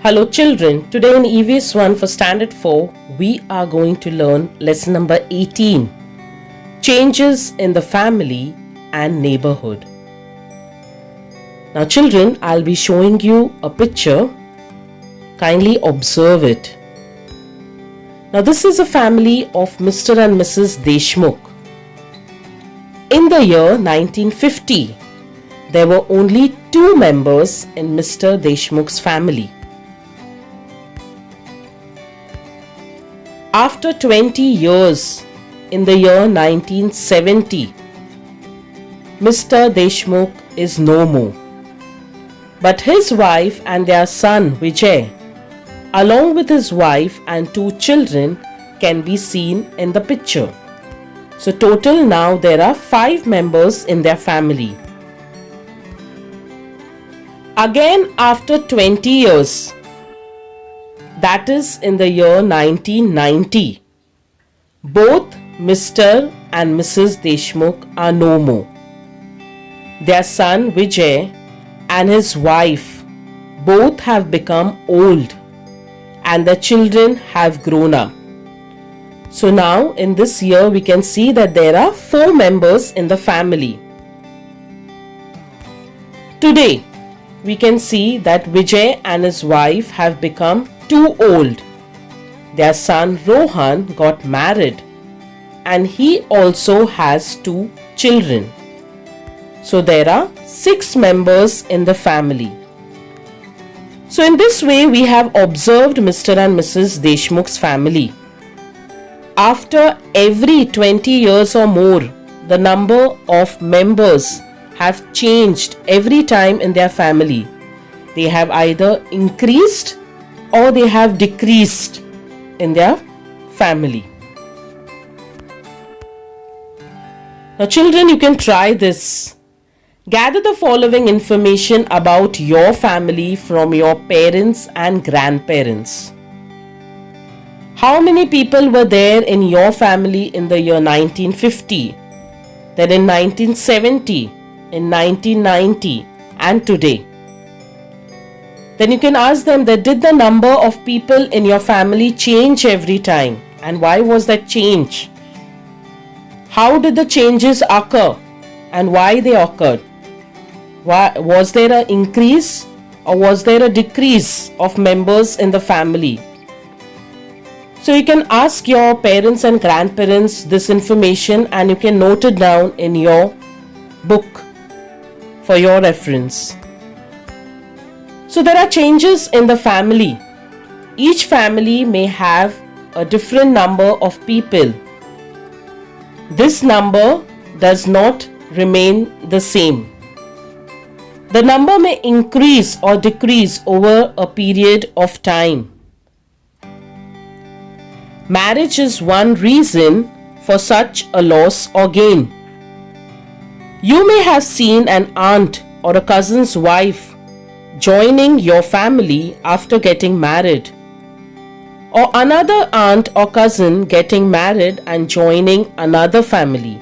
Hello children, today in EVS 1 for Standard 4, we are going to learn lesson number 18, Changes in the Family and Neighborhood. Now children, I'll be showing you a picture. Kindly observe it. Now this is a family of Mr. and Mrs. Deshmukh. In the year 1950, there were only 2 members in Mr. Deshmukh's family. After 20 years, in the year 1970, Mr. Deshmukh is no more. But his wife and their son Vijay, along with his wife and 2 children, can be seen in the picture. So total now there are 5 members in their family. Again after 20 years, that is in the year 1990, both Mr. and Mrs. Deshmukh are no more. Their son Vijay and his wife both have become old and the children have grown up. So now in this year we can see that there are 4 members in the family. Today we can see that Vijay and his wife have become too old. Their son Rohan got married and he also has 2 children. So there are 6 members in the family. So in this way we have observed Mr. and Mrs. Deshmukh's family. After every 20 years or more, the number of members have changed every time in their family. They have either increased or they have decreased in their family. Now children, you can try this. Gather the following information about your family from your parents and grandparents. How many people were there in your family in the year 1950, then in 1970, in 1990 and today? Then you can ask them that did the number of people in your family change every time, and why was that change? How did the changes occur and why they occurred? Was there an increase or was there a decrease of members in the family? So you can ask your parents and grandparents this information and you can note it down in your book for your reference. So there are changes in the family. Each family may have a different number of people. This number does not remain the same. The number may increase or decrease over a period of time. Marriage is one reason for such a loss or gain. You may have seen an aunt or a cousin's wife joining your family after getting married, or another aunt or cousin getting married and joining another family.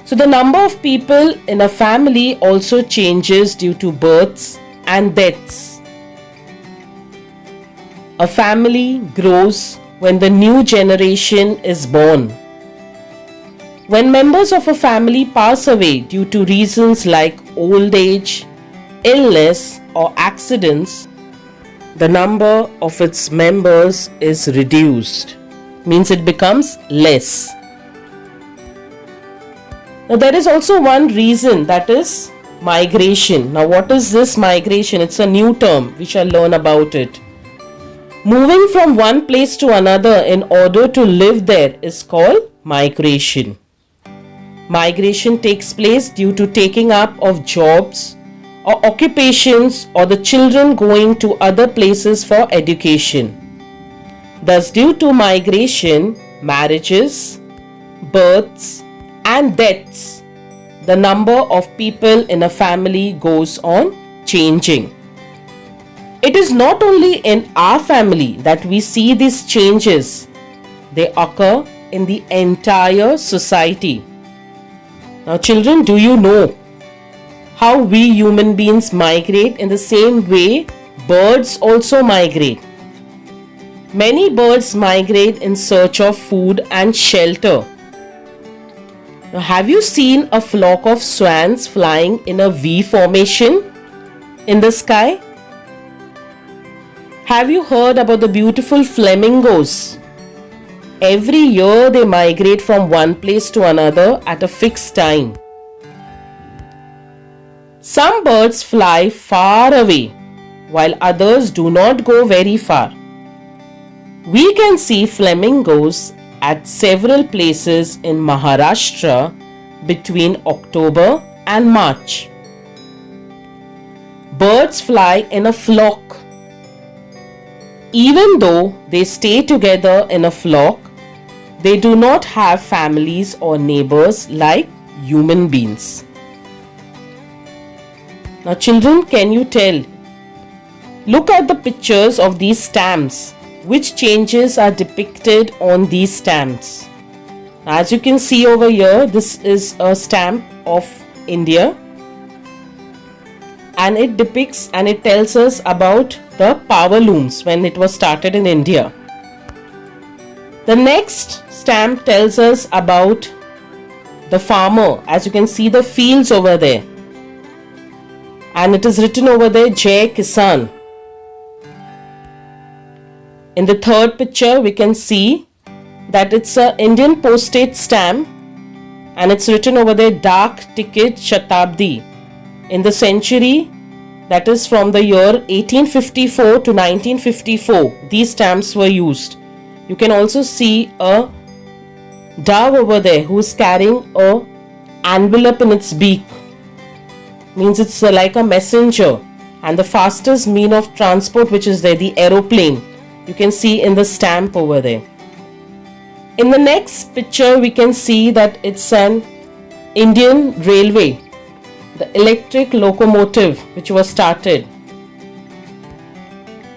So the number of people in a family also changes due to births and deaths. A family grows when the new generation is born. When members of a family pass away due to reasons like old age, illness or accidents, the number of its members is reduced. Means it becomes less. Now there is also one reason, that is migration. Now what is this migration? It's a new term. We shall learn about it. Moving from one place to another in order to live there is called migration. Migration takes place due to taking up of jobs or occupations or the children going to other places for education. Thus, due to migration, marriages, births and deaths, the number of people in a family goes on changing. It is not only in our family that we see these changes. They occur in the entire society. Now children, do you know how we human beings migrate in the same way Birds also migrate. Many birds migrate in search of food and shelter. Now, have you seen a flock of swans flying in a V formation in the sky? Have you heard about the beautiful flamingos? Every year they migrate from one place to another at a fixed time. Some birds fly far away, while others do not go very far. We can see flamingos at several places in Maharashtra between October and March. Birds fly in a flock. Even though they stay together in a flock, they do not have families or neighbors like human beings. Now, children, can you tell? Look at the pictures of these stamps. Which changes are depicted on these stamps? As you can see over here, this is a stamp of India, and it depicts and it tells us about the power looms when it was started in India. The next stamp tells us about the farmer. As you can see the fields over there, and it is written over there Jai Kisan. In the third picture we can see that it's an Indian postage stamp, and it's written over there Dak Ticket Shatabdi. In the century, that is from the year 1854 to 1954, these stamps were used. You can also see a dove over there who is carrying a envelope in its beak. Means it's like a messenger. And the fastest mean of transport which is there, the aeroplane, you can see in the stamp over there. In the next picture we can see that it's an Indian railway, the electric locomotive which was started.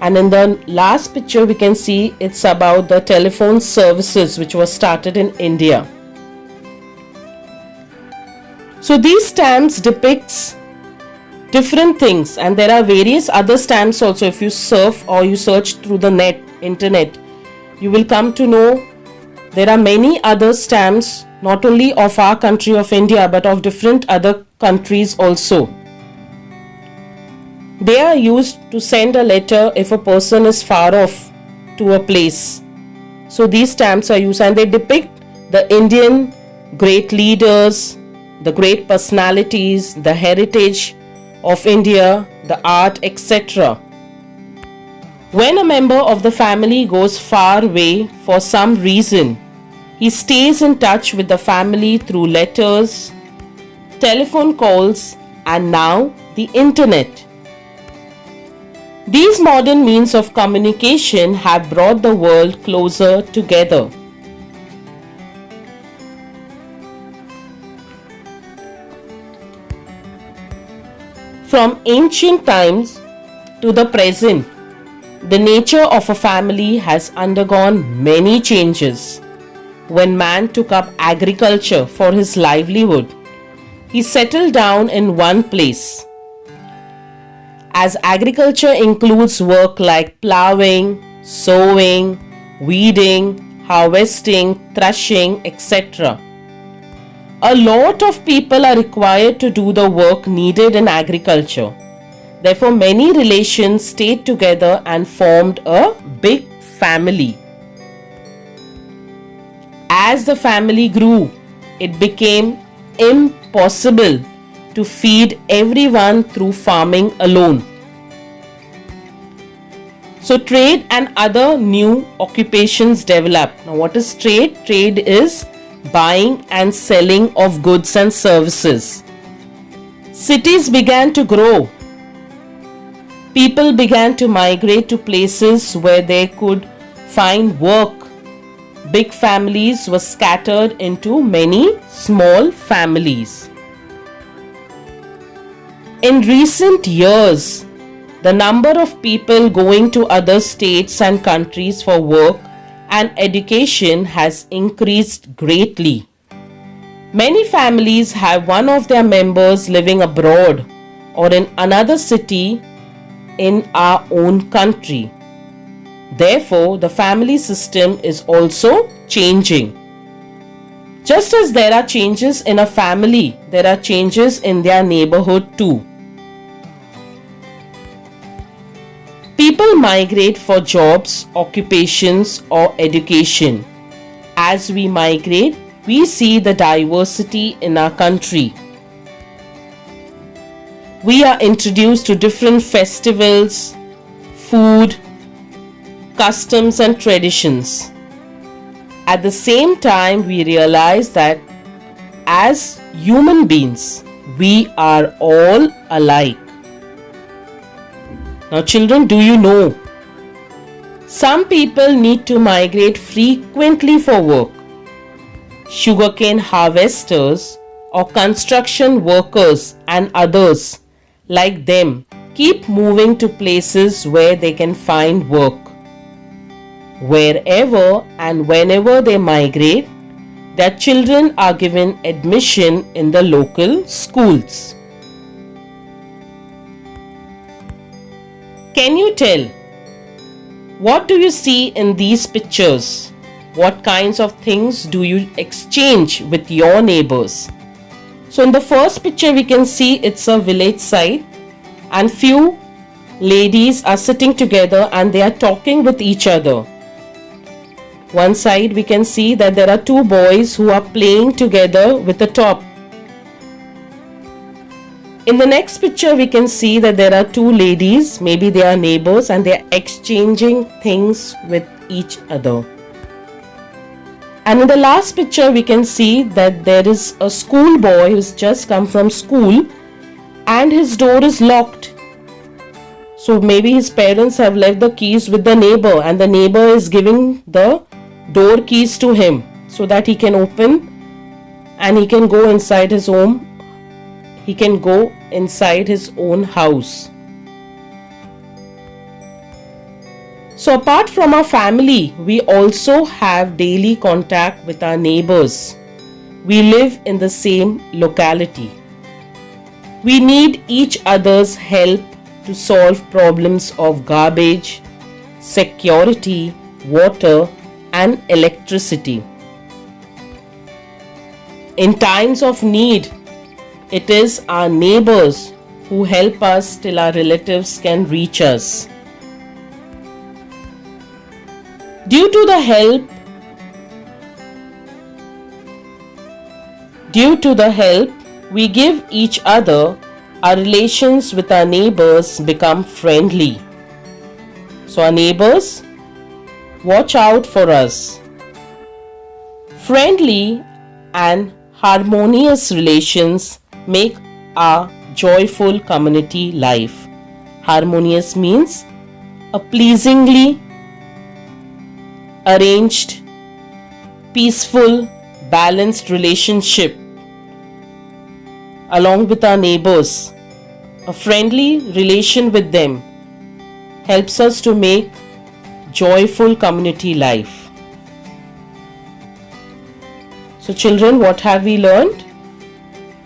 And in the last picture we can see it's about the telephone services which was started in India. So these stamps depicts different things, and there are various other stamps also. If you surf or you search through the internet, you will come to know there are many other stamps, not only of our country of India but of different other countries also. They are used to send a letter if a person is far off to a place. So these stamps are used, and they depict the Indian great leaders, the great personalities, the heritage of India, the art, etc. When a member of the family goes far away for some reason, he stays in touch with the family through letters, telephone calls, and now the internet. These modern means of communication have brought the world closer together. From ancient times to the present, the nature of a family has undergone many changes. When man took up agriculture for his livelihood, he settled down in one place. As agriculture includes work like plowing, sowing, weeding, harvesting, threshing, etc., a lot of people are required to do the work needed in agriculture. Therefore, many relations stayed together and formed a big family. As the family grew, it became impossible to feed everyone through farming alone. So trade and other new occupations developed. Now, what is trade? Trade is buying and selling of goods and services. Cities began to grow. People began to migrate to places where they could find work. Big families were scattered into many small families. In recent years, the number of people going to other states and countries for work and education has increased greatly. Many families have one of their members living abroad or in another city in our own country. Therefore, the family system is also changing. Just as there are changes in a family, there are changes in their neighborhood too. People migrate for jobs, occupations, or education. As we migrate, we see the diversity in our country. We are introduced to different festivals, food, customs, and traditions. At the same time, we realize that as human beings, we are all alike. Now, children, do you know? Some people need to migrate frequently for work. Sugarcane harvesters or construction workers and others like them keep moving to places where they can find work. Wherever and whenever they migrate, their children are given admission in the local schools. Can you tell? What do you see in these pictures? What kinds of things do you exchange with your neighbors? So in the first picture we can see it's a village side and few ladies are sitting together and they are talking with each other. One side we can see that there are two boys who are playing together with a top. In the next picture we can see that there are two ladies, maybe they are neighbors, and they are exchanging things with each other. And in the last picture we can see that there is a school boy who's just come from school and his door is locked. So maybe his parents have left the keys with the neighbor and the neighbor is giving the door keys to him so that he can open and he can go inside his home. He can go inside his own house. So apart from our family, we also have daily contact with our neighbors. We live in the same locality. We need each other's help to solve problems of garbage, security, water, and electricity. In times of need, it is our neighbors who help us till our relatives can reach us. Due to the help we give each other, our relations with our neighbors become friendly. So our neighbors watch out for us. Friendly and harmonious relations make our joyful community life. Harmonious means a pleasingly arranged, peaceful, balanced relationship along with our neighbors. A friendly relation with them helps us to make joyful community life. So children, what have we learned?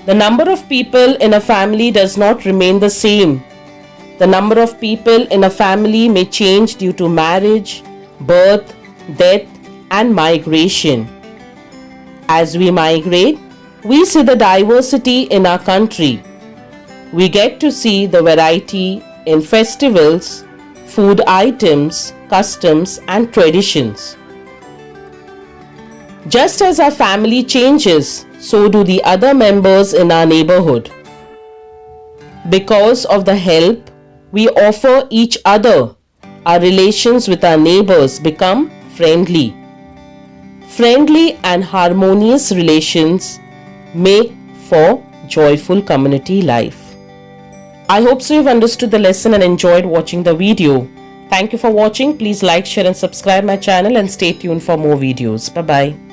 The number of people in a family does not remain the same. The number of people in a family may change due to marriage, birth, death, and migration. As we migrate, we see the diversity in our country. We get to see the variety in festivals, food items, customs, and traditions. Just as our family changes, so do the other members in our neighborhood. Because of the help we offer each other, our relations with our neighbors become friendly. Friendly and harmonious relations make for joyful community life. I hope so you've understood the lesson and enjoyed watching the video. Thank you for watching. Please like, share and subscribe my channel and stay tuned for more videos. Bye-bye.